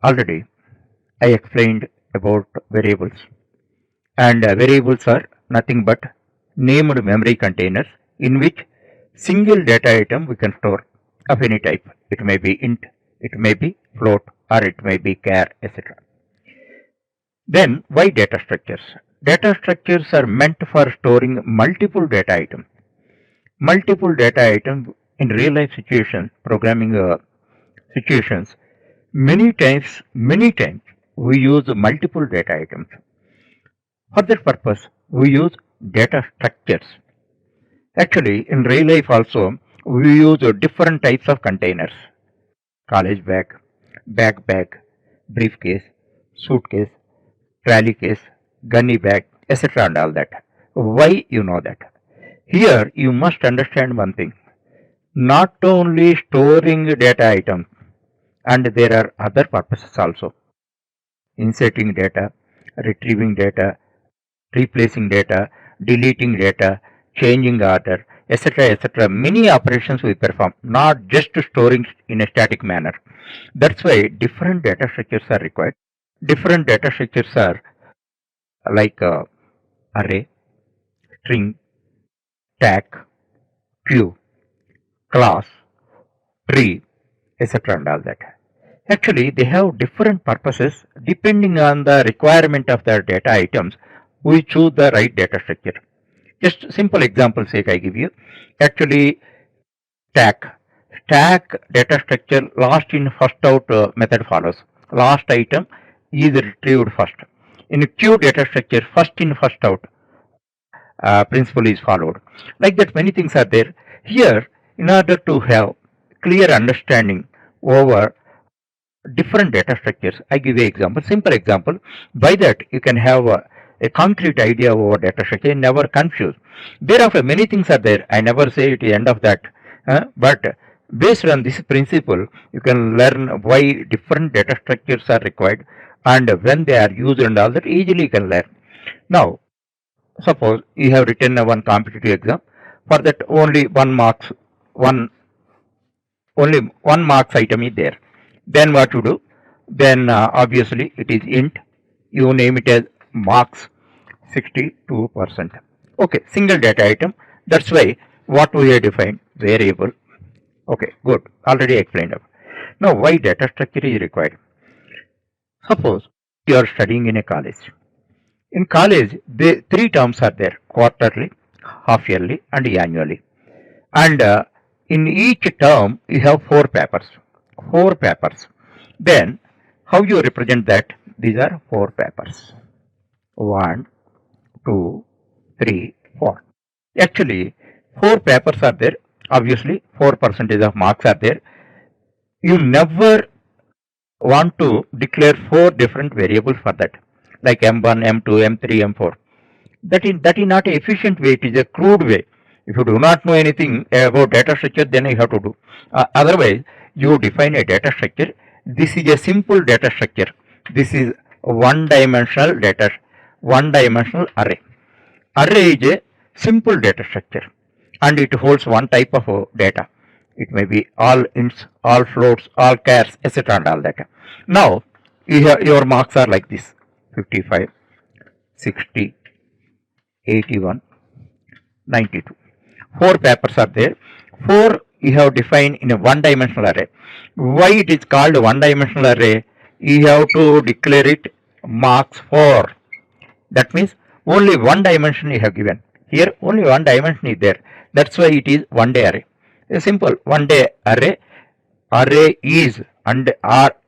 Already I explained about variables, and variables are nothing but named memory containers in which single data item we can store of any type. It may be int, it may be float, or it may be char, etc. Then why data structures? Data structures are meant for storing multiple data items. Multiple data items in real life situations, programming situations, many times we use multiple data items. For that purpose, we use data structures. Actually, in real life also, we use different types of containers. College bag, backpack, briefcase, suitcase, trolley case, gunny bag, etc. and all that. Why you know that? Here you must understand one thing. Not only storing data items, and there are other purposes also. Inserting data, retrieving data, replacing data, deleting data, changing order, etc. etc. Many operations we perform, not just storing in a static manner. That's why different data structures are required. Different data structures are like array, string, tag, queue, class, tree, etc. and all that. Actually, they have different purposes depending on the requirement of the data items. We choose the right data structure. Just simple example sake I give you. Actually, stack data structure last in first out method follows. Last item is retrieved first. In queue data structure, first in first out principle is followed. Like that, many things are there. Here, in order to have clear understanding over different data structures, I give you example, simple example. By that, you can have a concrete idea over data structure, never confuse. Thereafter, many things are there. I never say it is end of that. But based on this principle, you can learn why different data structures are required and when they are used and all that easily you can learn. Now, suppose you have written one competitive exam, for that only one marks item is there. Then what you do? Then obviously it is int. You name it as marks 62%. Okay, single data item. That's why what we have defined variable. Okay, good. Already explained. Now why data structure is required? Suppose you are studying in a college. In college, three terms are there: quarterly, half yearly, and annually. And in each term, you have four papers. Four papers. Then, how you represent that? These are four papers. 1, 2, 3, 4. Actually, four papers are there. Obviously, 4% of marks are there. You never want to declare four different variables for that, like M1, M2, M3, M4. That is not an efficient way. It is a crude way. If you do not know anything about data structure, then you have to do. Otherwise, you define a data structure. This is a simple data structure. This is one-dimensional data, one-dimensional array. Array is a simple data structure, and it holds one type of data. It may be all ints, all floats, all chars, etc. and all that. Now, your marks are like this: 55, 60, 81, 92. Four papers are there. Four you have defined in a one-dimensional array. Why it is called one-dimensional array? You have to declare it marks 4. That means only one dimension you have given. Here only one dimension is there. That's why it is one-day array. A simple one-day array. Array is and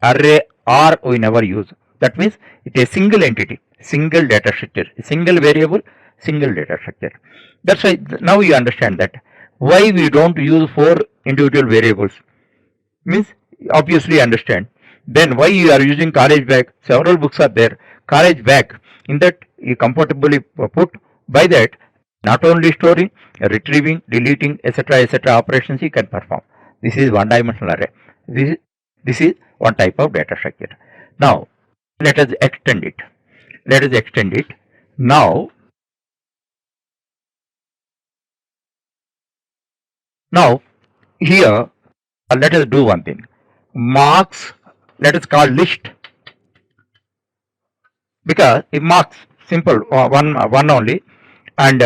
array R we never use. That means it is a single entity, single data structure, single variable, single data structure. That's why now you understand that why we don't use four individual variables. Means obviously understand. Then why you are using college bag? Several books are there. College bag, in that you comfortably put. By that, not only storing, retrieving, deleting, etc. operations you can perform. This is one dimensional array. This is one type of data structure. Now let us extend it. Now here let us do one thing. Marks, let us call list. because it marks simple one only, and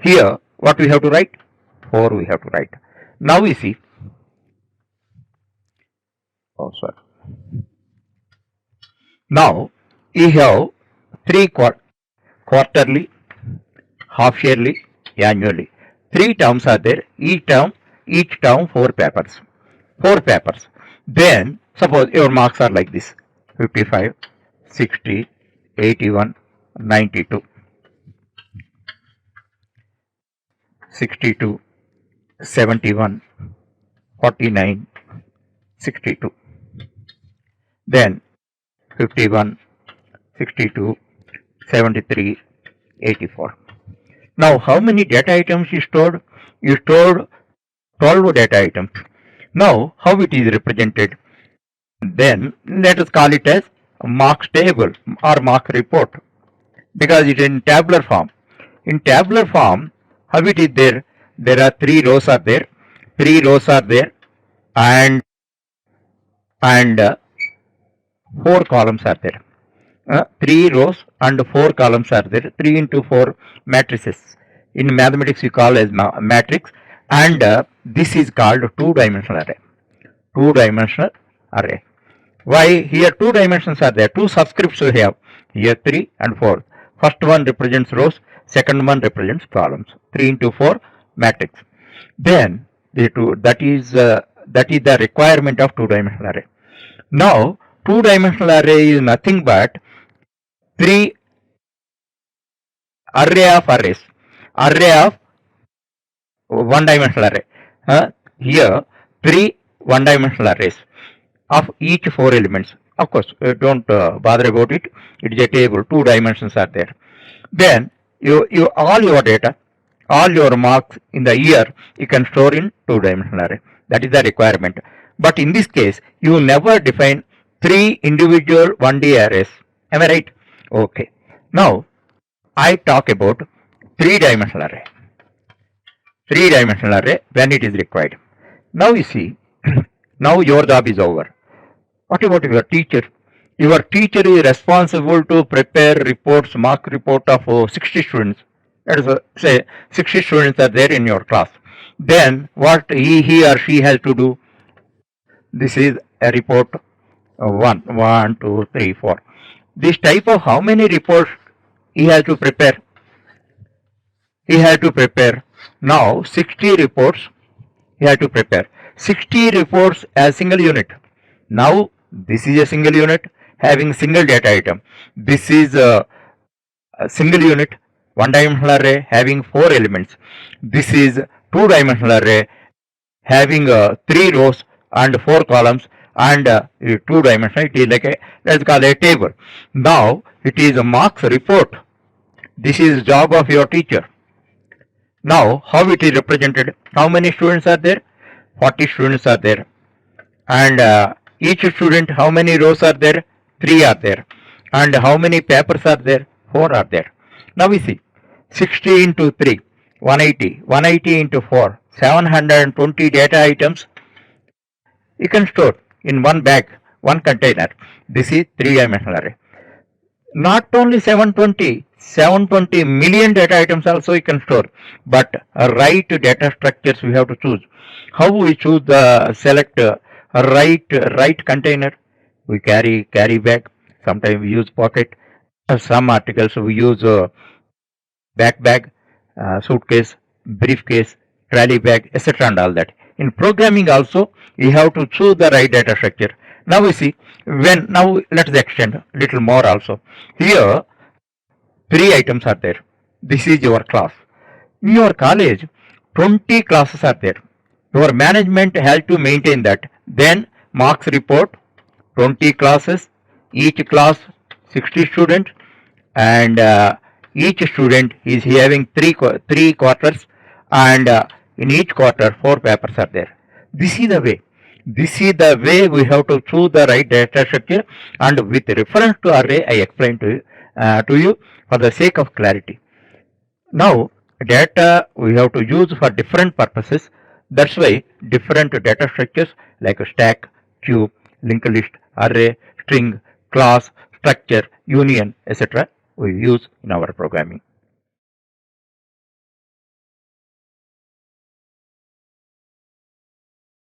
here what we have to write, 4 we have to write. Now we see, oh sorry, now we have 3 quarterly, half yearly, annually. 3 terms are there. Each term 4 papers. 4 papers. Then suppose your marks are like this: 55, 60, 81, 92, 62, 71, 49, 62. Then 51, 62, 73, 84. Now, how many data items you stored? You stored 12 data items. Now, how it is represented? Then let us call it as marks table or mark report, because it is in tabular form. In tabular form, how it is there? There are 3 rows are there. 3 rows are there, and 4 columns are there. 3 rows and 4 columns are there. 3 into 4 matrices. In mathematics, you call as matrix, and this is called two-dimensional array. Two-dimensional array. Why here 2 dimensions are there? 2 subscripts we have. Here 3 and 4. First one represents rows. Second one represents columns. 3 into 4 matrix. Then that is the requirement of two-dimensional array. Now, two-dimensional array is nothing but 3 array of arrays. Array of one-dimensional array. Here 3 one-dimensional arrays of each 4 elements. Of course, don't bother about it. It is a table. 2 dimensions are there. Then you all your data, all your marks in the year, you can store in 2-dimensional array. That is the requirement. But in this case, you never define 3 individual 1D arrays. Am I right? Okay. Now I talk about 3-dimensional array. 3-dimensional array when it is required. Now you see, now your job is over. What about your teacher? Your teacher is responsible to prepare reports, mark report of 60 students. That is, say 60 students are there in your class. Then what he or she has to do? This is a report 1, 2, 3, 4. This type of how many reports he has to prepare? He has to prepare now 60 reports. He has to prepare 60 reports as single unit. Now this is a single unit having single data item. This is a single unit 1-dimensional array having 4 elements. This is 2-dimensional array having 3 rows and 4 columns, and 2-dimensional. It is like a, let's call it a table. Now it is a marks report. This is job of your teacher. Now how it is represented? How many students are there? 40 students are there, and each student, how many rows are there? 3 are there. And how many papers are there? 4 are there. Now we see 60 into 3, 180. 180 into 4, 720 data items you can store in one bag, one container. This is 3-dimensional array. Not only 720 million data items also you can store, but right data structures we have to choose. How we choose the select right container? We carry bag. Sometimes we use pocket. Some articles we use backpack, suitcase, briefcase, trolley bag, etc. and all that. In programming also, we have to choose the right data structure. Now we see, now let's extend a little more also. Here 3 items are there. This is your class. In your college, 20 classes are there. Your management has to maintain that. Then marks report, 20 classes, each class 60 students, and each student is having 3 quarters, and in each quarter 4 papers are there. This is the way. This is the way we have to choose the right data structure, and with reference to array I explained to you for the sake of clarity. Now data we have to use for different purposes. That's why different data structures like a stack, queue, linked list, array, string, class, structure, union, etc. we use in our programming.